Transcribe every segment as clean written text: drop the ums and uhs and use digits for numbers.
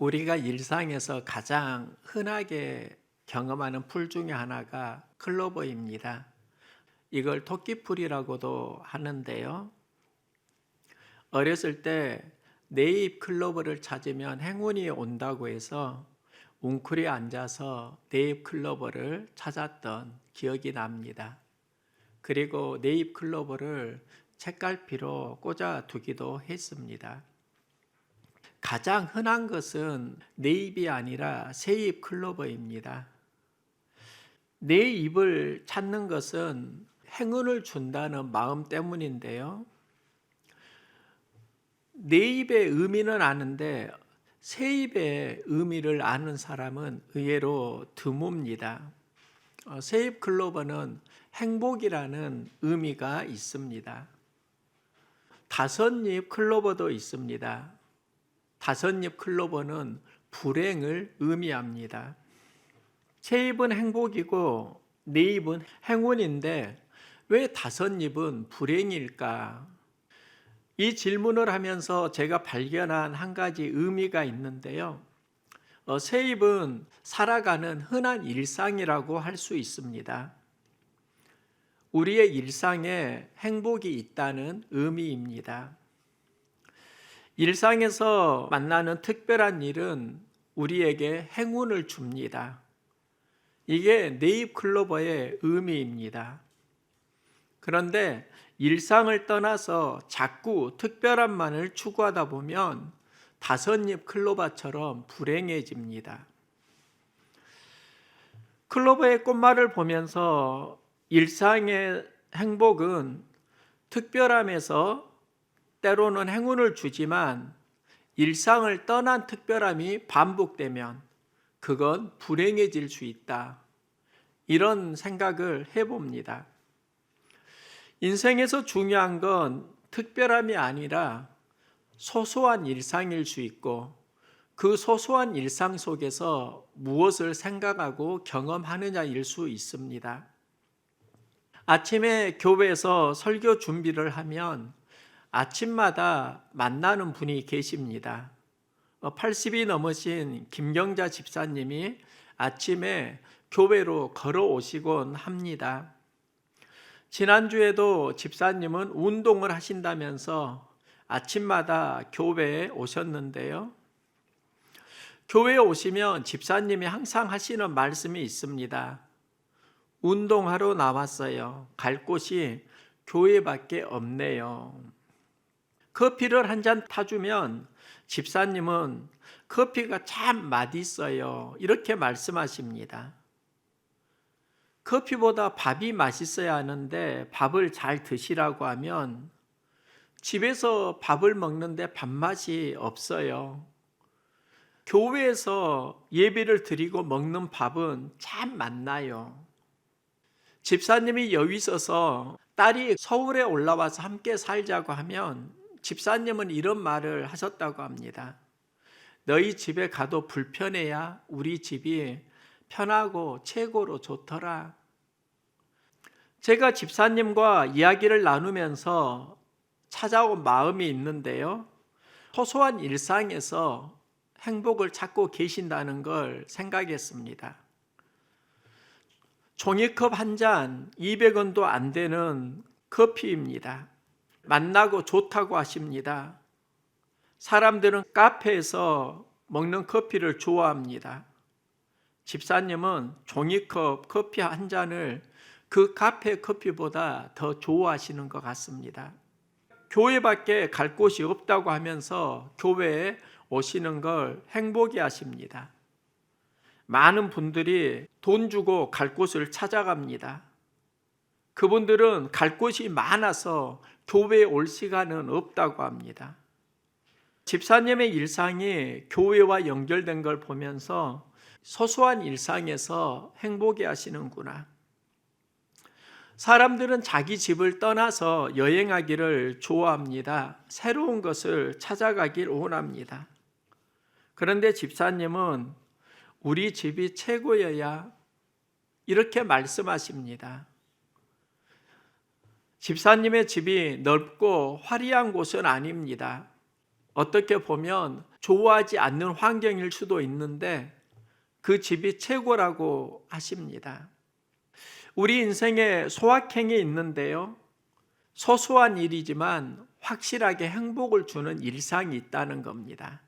우리가 일상에서 가장 흔하게 경험하는 풀 중에 하나가 클로버입니다. 이걸 토끼풀이라고도 하는데요. 어렸을 때 내 잎 클로버를 찾으면 행운이 온다고 해서 웅크려 앉아서 내 잎 클로버를 찾았던 기억이 납니다. 그리고 내 잎 클로버를 책갈피로 꽂아 두기도 했습니다. 가장 흔한 것은 내 잎이 아니라 새 잎 클로버입니다. 내 잎을 찾는 것은 행운을 준다는 마음 때문인데요. 내 잎의 의미는 아는데 새 잎의 의미를 아는 사람은 의외로 드뭅니다. 새 잎 클로버는 행복이라는 의미가 있습니다. 다섯잎 클로버도 있습니다. 다섯잎 클로버는 불행을 의미합니다. 새 잎은 행복이고 네 잎은 행운인데 왜 다섯잎은 불행일까? 이 질문을 하면서 제가 발견한 한 가지 의미가 있는데요. 새 잎은 살아가는 흔한 일상이라고 할 수 있습니다. 우리의 일상에 행복이 있다는 의미입니다. 일상에서 만나는 특별한 일은 우리에게 행운을 줍니다. 이게 내 잎 클로버의 의미입니다. 그런데 일상을 떠나서 자꾸 특별함만을 추구하다 보면 다섯잎 클로버처럼 불행해집니다. 클로버의 꽃말을 보면서 일상의 행복은 특별함에서 때로는 행운을 주지만 일상을 떠난 특별함이 반복되면 그건 불행해질 수 있다. 이런 생각을 해봅니다. 인생에서 중요한 건 특별함이 아니라 소소한 일상일 수 있고 그 소소한 일상 속에서 무엇을 생각하고 경험하느냐일 수 있습니다. 아침에 교회에서 설교 준비를 하면 아침마다 만나는 분이 계십니다. 80이 넘으신 김경자 집사님이 아침에 교회로 걸어오시곤 합니다. 지난주에도 집사님은 운동을 하신다면서 아침마다 교회에 오셨는데요. 교회에 오시면 집사님이 항상 하시는 말씀이 있습니다. 운동하러 나왔어요. 갈 곳이 교회밖에 없네요. 커피를 한 잔 타주면 집사님은 커피가 참 맛있어요. 이렇게 말씀하십니다. 커피보다 밥이 맛있어야 하는데 밥을 잘 드시라고 하면 집에서 밥을 먹는데 밥맛이 없어요. 교회에서 예배를 드리고 먹는 밥은 참 맛나요. 집사님이 여기 있어서 딸이 서울에 올라와서 함께 살자고 하면 집사님은 이런 말을 하셨다고 합니다. 너희 집에 가도 불편해야 우리 집이 편하고 최고로 좋더라. 제가 집사님과 이야기를 나누면서 찾아온 마음이 있는데요. 소소한 일상에서 행복을 찾고 계신다는 걸 생각했습니다. 종이컵 한 잔 200원도 안 되는 커피입니다. 맛나고 좋다고 하십니다. 사람들은 카페에서 먹는 커피를 좋아합니다. 집사님은 종이컵 커피 한 잔을 그 카페 커피보다 더 좋아하시는 것 같습니다. 교회밖에 갈 곳이 없다고 하면서 교회에 오시는 걸 행복해 하십니다. 많은 분들이 돈 주고 갈 곳을 찾아갑니다. 그분들은 갈 곳이 많아서 교회에 올 시간은 없다고 합니다. 집사님의 일상이 교회와 연결된 걸 보면서 소소한 일상에서 행복해 하시는구나. 사람들은 자기 집을 떠나서 여행하기를 좋아합니다. 새로운 것을 찾아가길 원합니다. 그런데 집사님은 우리 집이 최고여야 이렇게 말씀하십니다. 집사님의 집이 넓고 화려한 곳은 아닙니다. 어떻게 보면 좋아하지 않는 환경일 수도 있는데 그 집이 최고라고 하십니다. 우리 인생에 소확행이 있는데요. 소소한 일이지만 확실하게 행복을 주는 일상이 있다는 겁니다.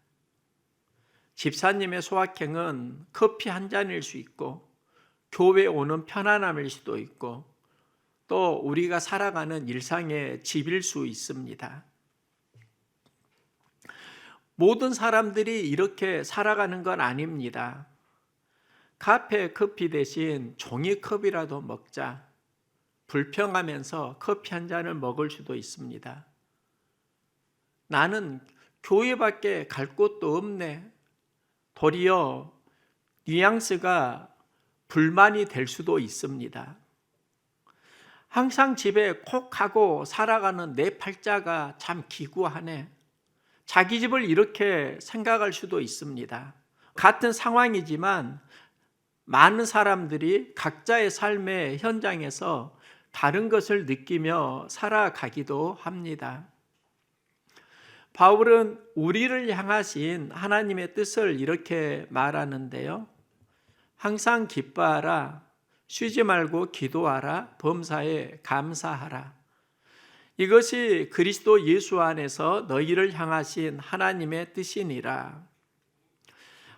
집사님의 소확행은 커피 한 잔일 수 있고 교회 오는 편안함일 수도 있고 또 우리가 살아가는 일상의 집일 수 있습니다. 모든 사람들이 이렇게 살아가는 건 아닙니다. 카페 커피 대신 종이컵이라도 먹자. 불평하면서 커피 한 잔을 먹을 수도 있습니다. 나는 교회밖에 갈 곳도 없네. 도리어 뉘앙스가 불만이 될 수도 있습니다. 항상 집에 콕 하고 살아가는 내 팔자가 참 기구하네. 자기 집을 이렇게 생각할 수도 있습니다. 같은 상황이지만 많은 사람들이 각자의 삶의 현장에서 다른 것을 느끼며 살아가기도 합니다. 바울은 우리를 향하신 하나님의 뜻을 이렇게 말하는데요. 항상 기뻐하라, 쉬지 말고 기도하라, 범사에 감사하라. 이것이 그리스도 예수 안에서 너희를 향하신 하나님의 뜻이니라.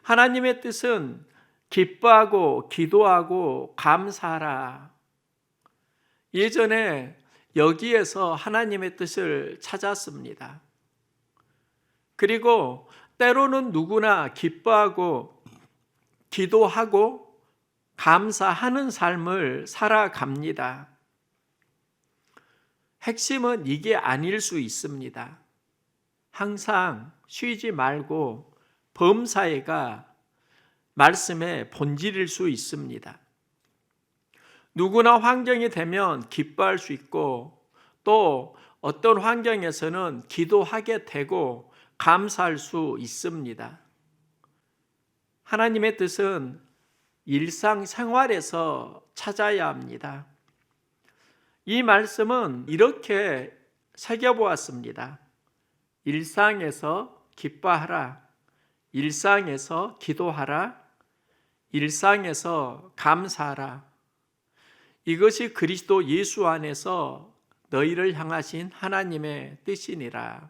하나님의 뜻은 기뻐하고 기도하고 감사하라. 예전에 여기에서 하나님의 뜻을 찾았습니다. 그리고 때로는 누구나 기뻐하고 기도하고 감사하는 삶을 살아갑니다. 핵심은 이게 아닐 수 있습니다. 항상 쉬지 말고 범사에가 말씀의 본질일 수 있습니다. 누구나 환경이 되면 기뻐할 수 있고 또 어떤 환경에서는 기도하게 되고 감사할 수 있습니다. 하나님의 뜻은 일상생활에서 찾아야 합니다. 이 말씀은 이렇게 새겨보았습니다. 일상에서 기뻐하라, 일상에서 기도하라, 일상에서 감사하라. 이것이 그리스도 예수 안에서 너희를 향하신 하나님의 뜻이니라.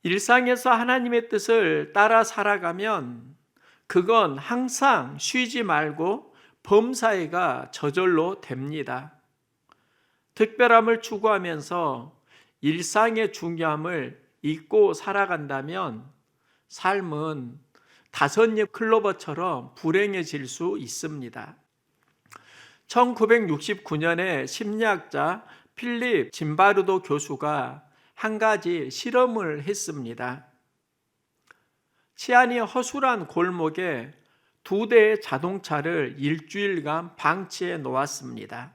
일상에서 하나님의 뜻을 따라 살아가면 그건 항상 쉬지 말고 범사에가 저절로 됩니다. 특별함을 추구하면서 일상의 중요함을 잊고 살아간다면 삶은 다섯잎 클로버처럼 불행해질 수 있습니다. 1969년에 심리학자 필립 짐바르도 교수가 한 가지 실험을 했습니다. 치안이 허술한 골목에 2대의 자동차를 일주일간 방치해 놓았습니다.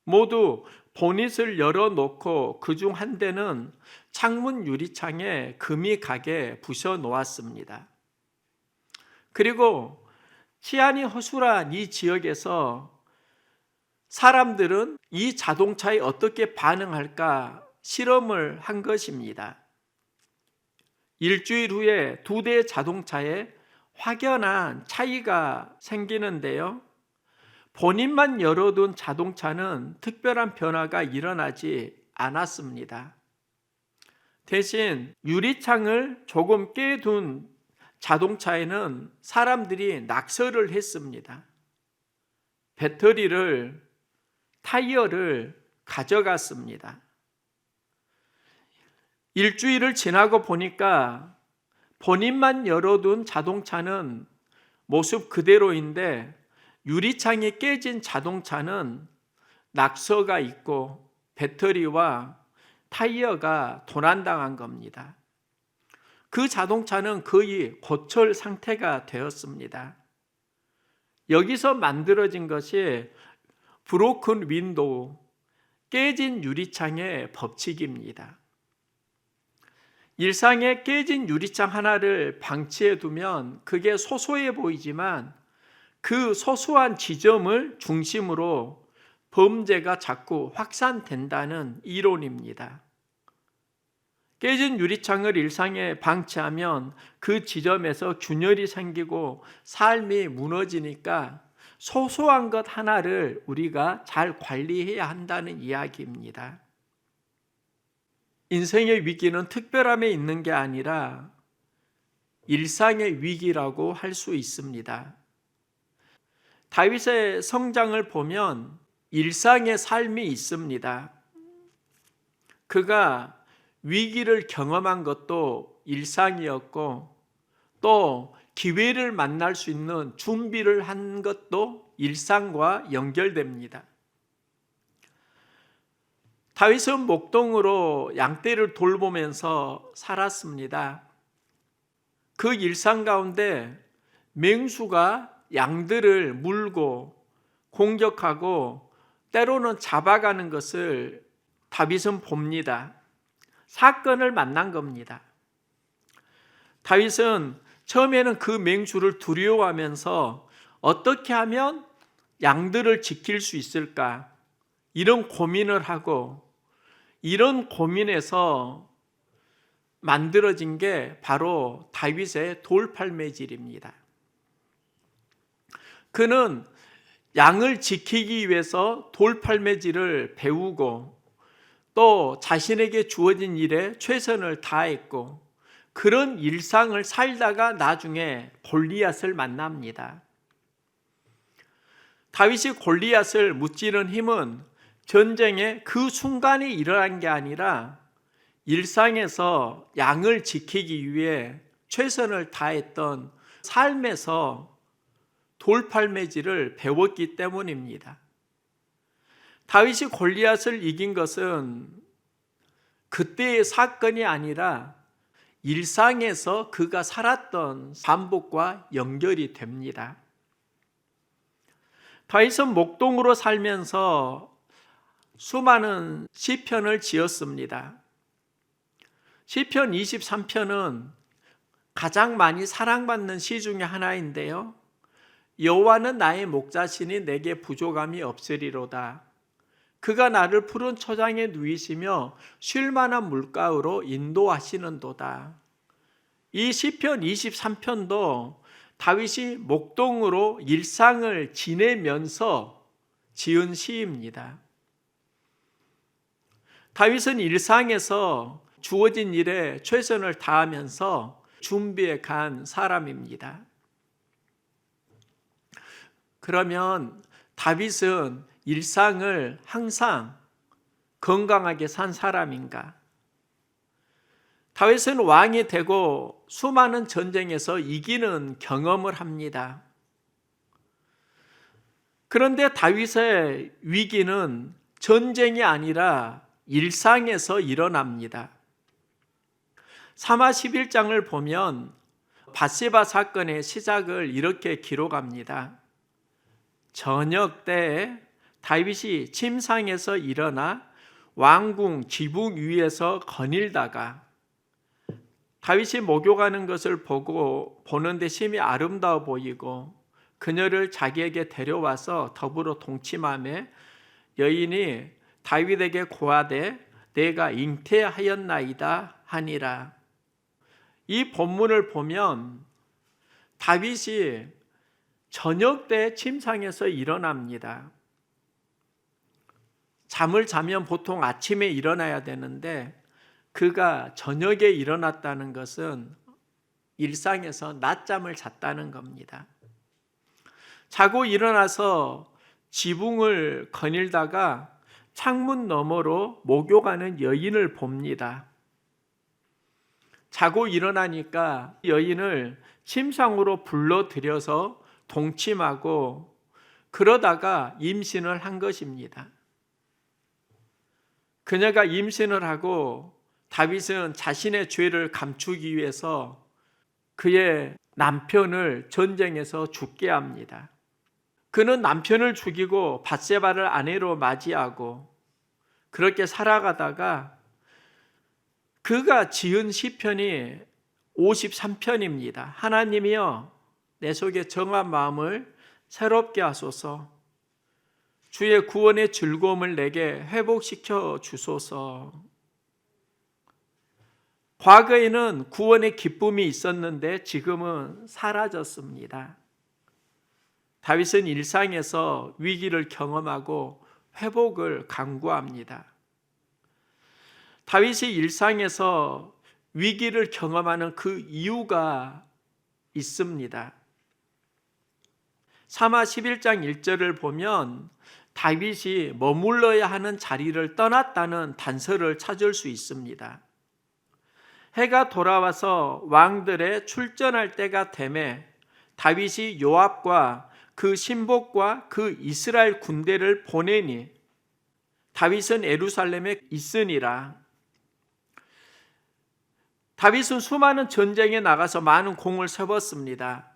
모두 보닛을 열어놓고 그중 한 대는 창문 유리창에 금이 가게 부셔 놓았습니다. 그리고 치안이 허술한 이 지역에서 사람들은 이 자동차에 어떻게 반응할까 실험을 한 것입니다. 일주일 후에 2대의 자동차에 확연한 차이가 생기는데요. 본인만 열어둔 자동차는 특별한 변화가 일어나지 않았습니다. 대신 유리창을 조금 깨둔 자동차에는 사람들이 낙서를 했습니다. 배터리를, 타이어를 가져갔습니다. 일주일을 지나고 보니까 본인만 열어둔 자동차는 모습 그대로인데 유리창이 깨진 자동차는 낙서가 있고 배터리와 타이어가 도난당한 겁니다. 그 자동차는 거의 고철 상태가 되었습니다. 여기서 만들어진 것이 브로큰 윈도우, 깨진 유리창의 법칙입니다. 일상에 깨진 유리창 하나를 방치해 두면 그게 소소해 보이지만 그 소소한 지점을 중심으로 범죄가 자꾸 확산된다는 이론입니다. 깨진 유리창을 일상에 방치하면 그 지점에서 균열이 생기고 삶이 무너지니까 소소한 것 하나를 우리가 잘 관리해야 한다는 이야기입니다. 인생의 위기는 특별함에 있는 게 아니라 일상의 위기라고 할 수 있습니다. 다윗의 성장을 보면 일상의 삶이 있습니다. 그가 위기를 경험한 것도 일상이었고 또 기회를 만날 수 있는 준비를 한 것도 일상과 연결됩니다. 다윗은 목동으로 양떼를 돌보면서 살았습니다. 그 일상 가운데 맹수가 양들을 물고 공격하고 때로는 잡아가는 것을 다윗은 봅니다. 사건을 만난 겁니다. 다윗은 처음에는 그 맹수를 두려워하면서 어떻게 하면 양들을 지킬 수 있을까? 이런 고민을 하고 이런 고민에서 만들어진 게 바로 다윗의 돌팔매질입니다. 그는 양을 지키기 위해서 돌팔매질을 배우고 또 자신에게 주어진 일에 최선을 다했고 그런 일상을 살다가 나중에 골리앗을 만납니다. 다윗이 골리앗을 무찌른 힘은 전쟁의 그 순간에 일어난 게 아니라 일상에서 양을 지키기 위해 최선을 다했던 삶에서 돌팔매질을 배웠기 때문입니다. 다윗이 골리앗을 이긴 것은 그때의 사건이 아니라 일상에서 그가 살았던 반복과 연결이 됩니다. 다윗은 목동으로 살면서 수많은 시편을 지었습니다. 시편 23편은 가장 많이 사랑받는 시 중에 하나인데요. 여호와는 나의 목자시니 내게 부족함이 없으리로다. 그가 나를 푸른 초장에 누이시며 쉴 만한 물가로 인도하시는도다. 이 시편 23편도 다윗이 목동으로 일상을 지내면서 지은 시입니다. 다윗은 일상에서 주어진 일에 최선을 다하면서 준비해 간 사람입니다. 그러면 다윗은 일상을 항상 건강하게 산 사람인가? 다윗은 왕이 되고 수많은 전쟁에서 이기는 경험을 합니다. 그런데 다윗의 위기는 전쟁이 아니라 일상에서 일어납니다. 사마 11장을 보면 밧세바 사건의 시작을 이렇게 기록합니다. 저녁 때에 다윗이 침상에서 일어나 왕궁 지붕 위에서 거닐다가 다윗이 목욕하는 것을 보는데 심히 아름다워 보이고 그녀를 자기에게 데려와서 더불어 동침하며 여인이 다윗에게 고하되 내가 잉태하였나이다 하니라. 이 본문을 보면 다윗이 저녁 때 침상에서 일어납니다. 잠을 자면 보통 아침에 일어나야 되는데 그가 저녁에 일어났다는 것은 일상에서 낮잠을 잤다는 겁니다. 자고 일어나서 지붕을 거닐다가 창문 너머로 목욕하는 여인을 봅니다. 자고 일어나니까 여인을 침상으로 불러들여서 동침하고 그러다가 임신을 한 것입니다. 그녀가 임신을 하고 다윗은 자신의 죄를 감추기 위해서 그의 남편을 전쟁에서 죽게 합니다. 그는 남편을 죽이고 밧세바를 아내로 맞이하고 그렇게 살아가다가 그가 지은 시편이 53편입니다. 하나님이여 내 속에 정한 마음을 새롭게 하소서. 주의 구원의 즐거움을 내게 회복시켜 주소서. 과거에는 구원의 기쁨이 있었는데 지금은 사라졌습니다. 다윗은 일상에서 위기를 경험하고 회복을 강구합니다. 다윗이 일상에서 위기를 경험하는 그 이유가 있습니다. 사마 11장 1절을 보면 다윗이 머물러야 하는 자리를 떠났다는 단서를 찾을 수 있습니다. 해가 돌아와서 왕들의 출전할 때가 되매 다윗이 요압과 그 신복과 그 이스라엘 군대를 보내니 다윗은 예루살렘에 있으니라. 다윗은 수많은 전쟁에 나가서 많은 공을 세웠습니다.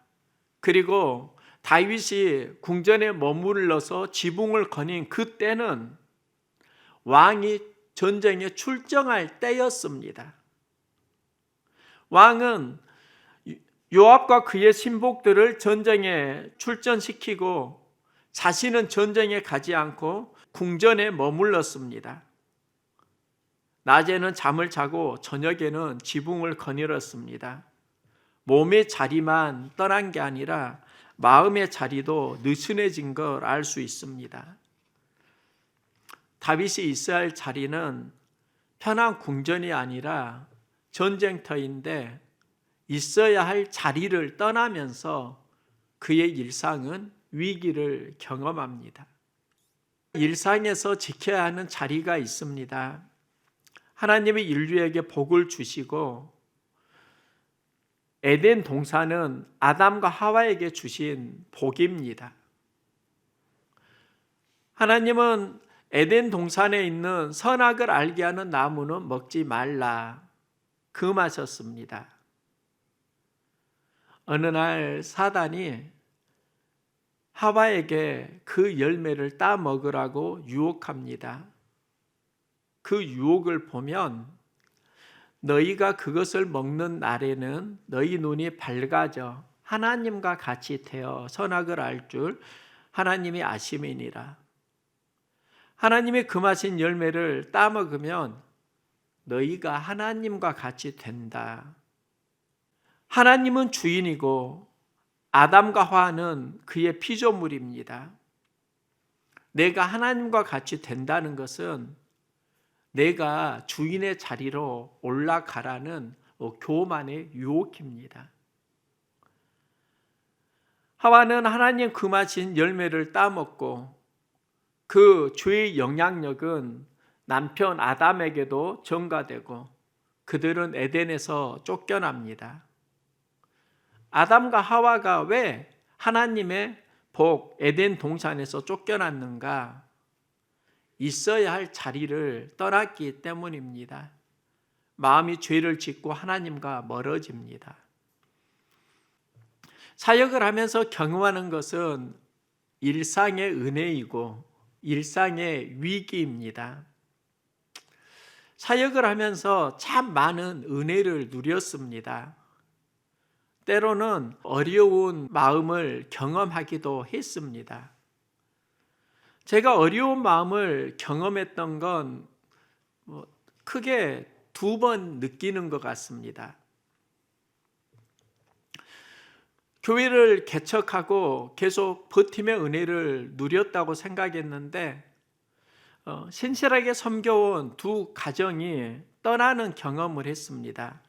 그리고 다윗이 궁전에 머물러서 지붕을 거닌 그때는 왕이 전쟁에 출정할 때였습니다. 왕은 요압과 그의 신복들을 전쟁에 출전시키고 자신은 전쟁에 가지 않고 궁전에 머물렀습니다. 낮에는 잠을 자고 저녁에는 지붕을 거닐었습니다. 몸의 자리만 떠난 게 아니라 마음의 자리도 느슨해진 걸 알 수 있습니다. 다윗이 있어야 할 자리는 편한 궁전이 아니라 전쟁터인데 있어야 할 자리를 떠나면서 그의 일상은 위기를 경험합니다. 일상에서 지켜야 하는 자리가 있습니다. 하나님이 인류에게 복을 주시고 에덴 동산은 아담과 하와에게 주신 복입니다. 하나님은 에덴 동산에 있는 선악을 알게 하는 나무는 먹지 말라 금하셨습니다. 어느 날 사단이 하와에게 그 열매를 따 먹으라고 유혹합니다. 그 유혹을 보면 너희가 그것을 먹는 날에는 너희 눈이 밝아져 하나님과 같이 되어 선악을 알 줄 하나님이 아심이니라. 하나님이 금하신 열매를 따 먹으면 너희가 하나님과 같이 된다. 하나님은 주인이고 아담과 하와는 그의 피조물입니다. 내가 하나님과 같이 된다는 것은 내가 주인의 자리로 올라가라는 교만의 유혹입니다. 하와는 하나님 금하신 열매를 따먹고 그 죄의 영향력은 남편 아담에게도 전가되고 그들은 에덴에서 쫓겨납니다. 아담과 하와가 왜 하나님의 복 에덴 동산에서 쫓겨났는가? 있어야 할 자리를 떠났기 때문입니다. 마음이 죄를 짓고 하나님과 멀어집니다. 사역을 하면서 경험하는 것은 일상의 은혜이고 일상의 위기입니다. 사역을 하면서 참 많은 은혜를 누렸습니다. 때로는 어려운 마음을 경험하기도 했습니다. 제가 어려운 마음을 경험했던 건 크게 2번 느끼는 것 같습니다. 교회를 개척하고 계속 버팀의 은혜를 누렸다고 생각했는데 신실하게 섬겨온 2 가정이 떠나는 경험을 했습니다.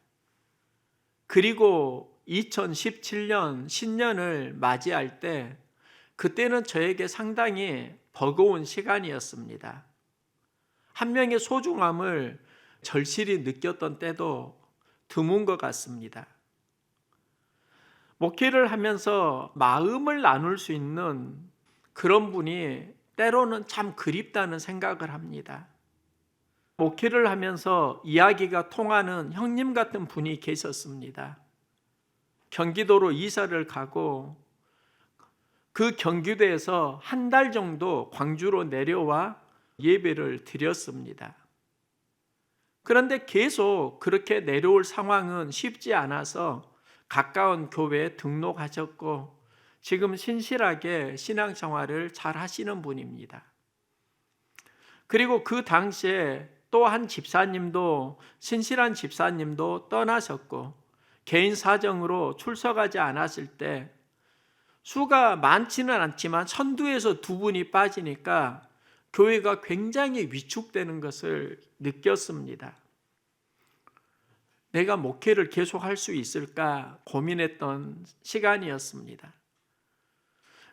그리고 2017년 신년을 맞이할 때 그때는 저에게 상당히 버거운 시간이었습니다. 한 명의 소중함을 절실히 느꼈던 때도 드문 것 같습니다. 목회를 하면서 마음을 나눌 수 있는 그런 분이 때로는 참 그립다는 생각을 합니다. 목회를 하면서 이야기가 통하는 형님 같은 분이 계셨습니다. 경기도로 이사를 가고 그 경기도에서 1달 정도 광주로 내려와 예배를 드렸습니다. 그런데 계속 그렇게 내려올 상황은 쉽지 않아서 가까운 교회에 등록하셨고 지금 신실하게 신앙생활을 잘 하시는 분입니다. 그리고 그 당시에 또 한 집사님도, 신실한 집사님도 떠나셨고 개인 사정으로 출석하지 않았을 때 수가 많지는 않지만 선두에서 두 분이 빠지니까 교회가 굉장히 위축되는 것을 느꼈습니다. 내가 목회를 계속할 수 있을까 고민했던 시간이었습니다.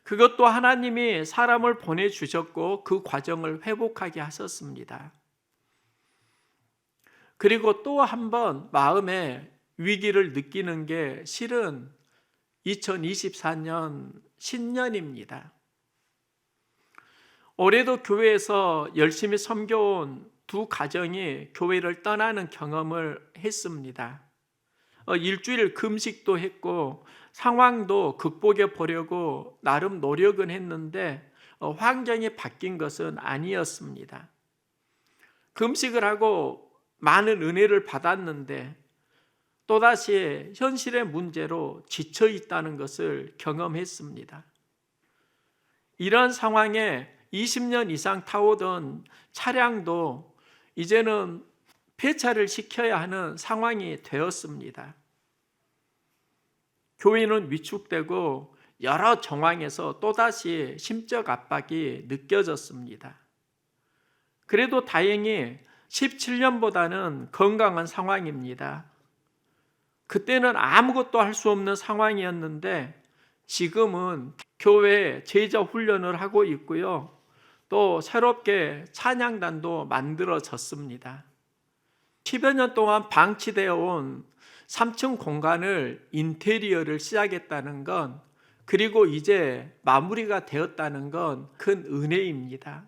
그것도 하나님이 사람을 보내주셨고 그 과정을 회복하게 하셨습니다. 그리고 또 한 번 마음에 위기를 느끼는 게 실은 2024년 신년입니다. 올해도 교회에서 열심히 섬겨온 두 가정이 교회를 떠나는 경험을 했습니다. 일주일 금식도 했고 상황도 극복해 보려고 나름 노력은 했는데 환경이 바뀐 것은 아니었습니다. 금식을 하고 많은 은혜를 받았는데 또다시 현실의 문제로 지쳐 있다는 것을 경험했습니다. 이런 상황에 20년 이상 타오던 차량도 이제는 폐차를 시켜야 하는 상황이 되었습니다. 교회는 위축되고 여러 정황에서 또다시 심적 압박이 느껴졌습니다. 그래도 다행히 17년보다는 건강한 상황입니다. 그때는 아무것도 할 수 없는 상황이었는데 지금은 교회 제자 훈련을 하고 있고요. 또 새롭게 찬양단도 만들어졌습니다. 10여 년 동안 방치되어 온 3층 공간을 인테리어를 시작했다는 건, 그리고 이제 마무리가 되었다는 건 큰 은혜입니다.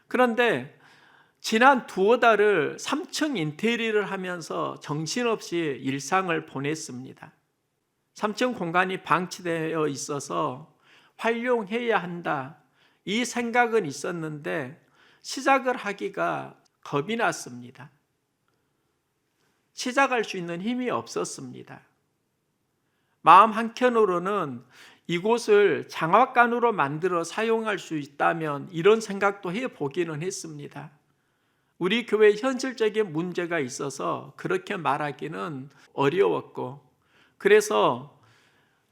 그런데 지난 두어 달을 3층 인테리어를 하면서 정신없이 일상을 보냈습니다. 3층 공간이 방치되어 있어서 활용해야 한다, 이 생각은 있었는데 시작을 하기가 겁이 났습니다. 시작할 수 있는 힘이 없었습니다. 마음 한켠으로는 이곳을 장학관으로 만들어 사용할 수 있다면 이런 생각도 해보기는 했습니다. 우리 교회에 현실적인 문제가 있어서 그렇게 말하기는 어려웠고, 그래서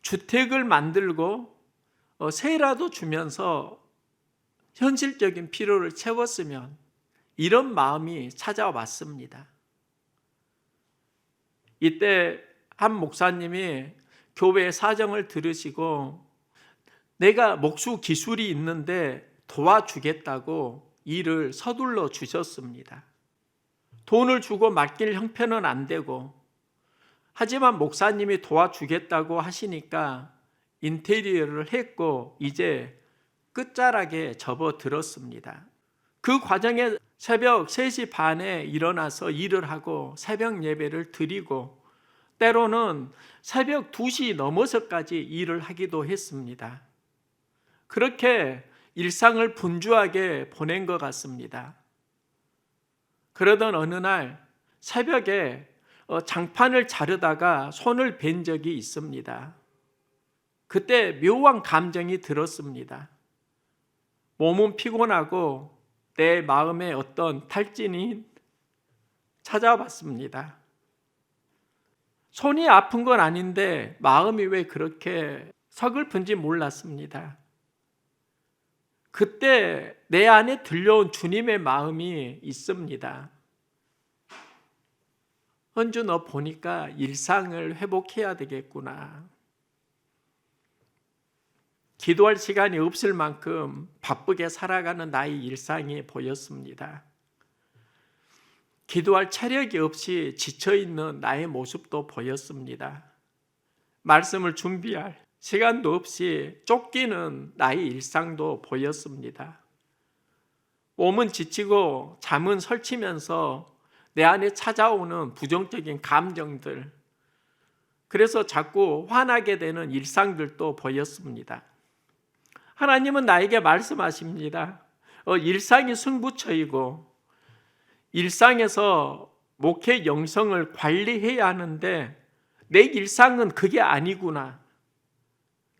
주택을 만들고 세라도 주면서 현실적인 필요를 채웠으면, 이런 마음이 찾아왔습니다. 이때 한 목사님이 교회 사정을 들으시고 내가 목수 기술이 있는데 도와주겠다고 일을 서둘러 주셨습니다. 돈을 주고 맡길 형편은 안 되고, 하지만 목사님이 도와주겠다고 하시니까 인테리어를 했고 이제 끝자락에 접어들었습니다. 그 과정에 새벽 3시 반에 일어나서 일을 하고 새벽 예배를 드리고 때로는 새벽 2시 넘어서까지 일을 하기도 했습니다. 그렇게 일상을 분주하게 보낸 것 같습니다. 그러던 어느 날 새벽에 장판을 자르다가 손을 벤 적이 있습니다. 그때 묘한 감정이 들었습니다. 몸은 피곤하고 내 마음에 어떤 탈진이 찾아왔습니다. 손이 아픈 건 아닌데 마음이 왜 그렇게 서글픈지 몰랐습니다. 그때 내 안에 들려온 주님의 마음이 있습니다. 헌주, 너 보니까 일상을 회복해야 되겠구나. 기도할 시간이 없을 만큼 바쁘게 살아가는 나의 일상이 보였습니다. 기도할 체력이 없이 지쳐있는 나의 모습도 보였습니다. 말씀을 준비할 시간도 없이 쫓기는 나의 일상도 보였습니다. 몸은 지치고 잠은 설치면서 내 안에 찾아오는 부정적인 감정들, 그래서 자꾸 화나게 되는 일상들도 보였습니다. 하나님은 나에게 말씀하십니다. 일상이 승부처이고 일상에서 목회 영성을 관리해야 하는데 내 일상은 그게 아니구나.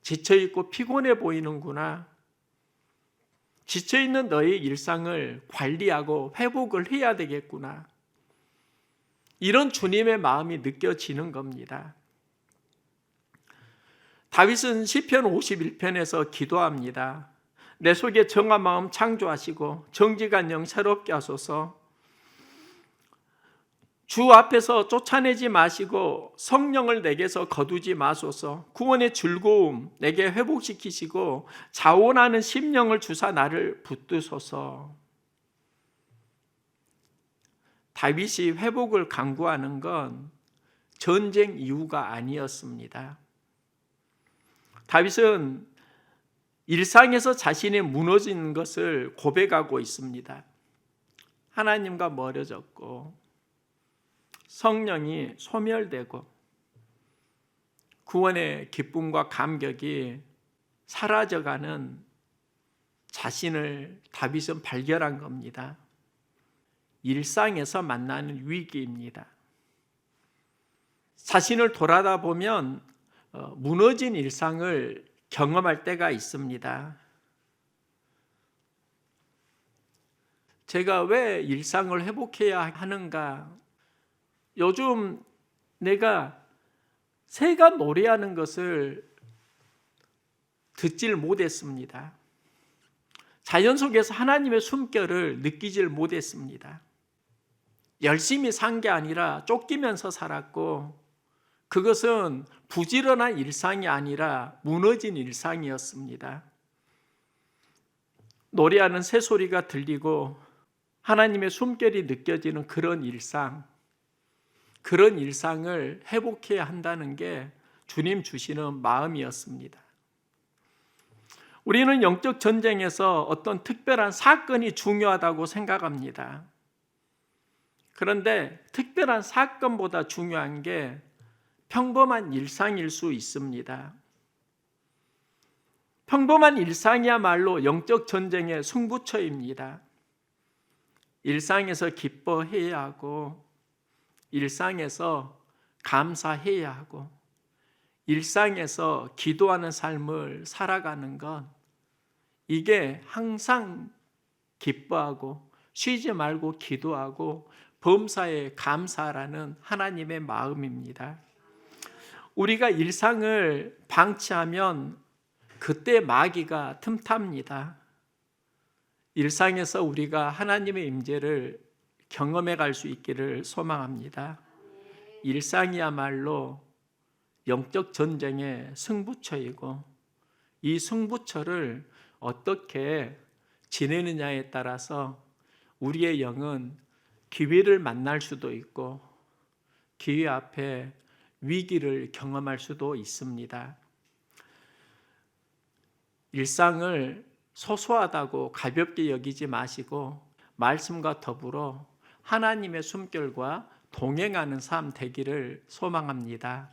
지쳐있고 피곤해 보이는구나. 지쳐있는 너의 일상을 관리하고 회복을 해야 되겠구나. 이런 주님의 마음이 느껴지는 겁니다. 다윗은 시편 51편에서 기도합니다. 내 속에 정한 마음 창조하시고 정직한 영 새롭게 하소서. 주 앞에서 쫓아내지 마시고 성령을 내게서 거두지 마소서. 구원의 즐거움 내게 회복시키시고 자원하는 심령을 주사 나를 붙드소서. 다윗이 회복을 간구하는 건 전쟁 이유가 아니었습니다. 다윗은 일상에서 자신이 무너진 것을 고백하고 있습니다. 하나님과 멀어졌고 성령이 소멸되고 구원의 기쁨과 감격이 사라져가는 자신을 다윗은 발견한 겁니다. 일상에서 만나는 위기입니다. 자신을 돌아다 보면 무너진 일상을 경험할 때가 있습니다. 제가 왜 일상을 회복해야 하는가? 요즘 내가 새가 노래하는 것을 듣질 못했습니다. 자연 속에서 하나님의 숨결을 느끼질 못했습니다. 열심히 산 게 아니라 쫓기면서 살았고 그것은 부지런한 일상이 아니라 무너진 일상이었습니다. 노래하는 새소리가 들리고 하나님의 숨결이 느껴지는 그런 일상을 회복해야 한다는 게 주님 주시는 마음이었습니다. 우리는 영적 전쟁에서 어떤 특별한 사건이 중요하다고 생각합니다. 그런데 특별한 사건보다 중요한 게 평범한 일상일 수 있습니다. 평범한 일상이야말로 영적 전쟁의 승부처입니다. 일상에서 기뻐해야 하고 일상에서 감사해야 하고 일상에서 기도하는 삶을 살아가는 것, 이게 항상 기뻐하고 쉬지 말고 기도하고 범사에 감사라는 하나님의 마음입니다. 우리가 일상을 방치하면 그때 마귀가 틈탑니다. 일상에서 우리가 하나님의 임재를 경험해 갈 수 있기를 소망합니다. 일상이야말로 영적 전쟁의 승부처이고 이 승부처를 어떻게 지내느냐에 따라서 우리의 영은 기회를 만날 수도 있고 기회 앞에 위기를 경험할 수도 있습니다. 일상을 소소하다고 가볍게 여기지 마시고 말씀과 더불어 하나님의 숨결과 동행하는 삶 되기를 소망합니다.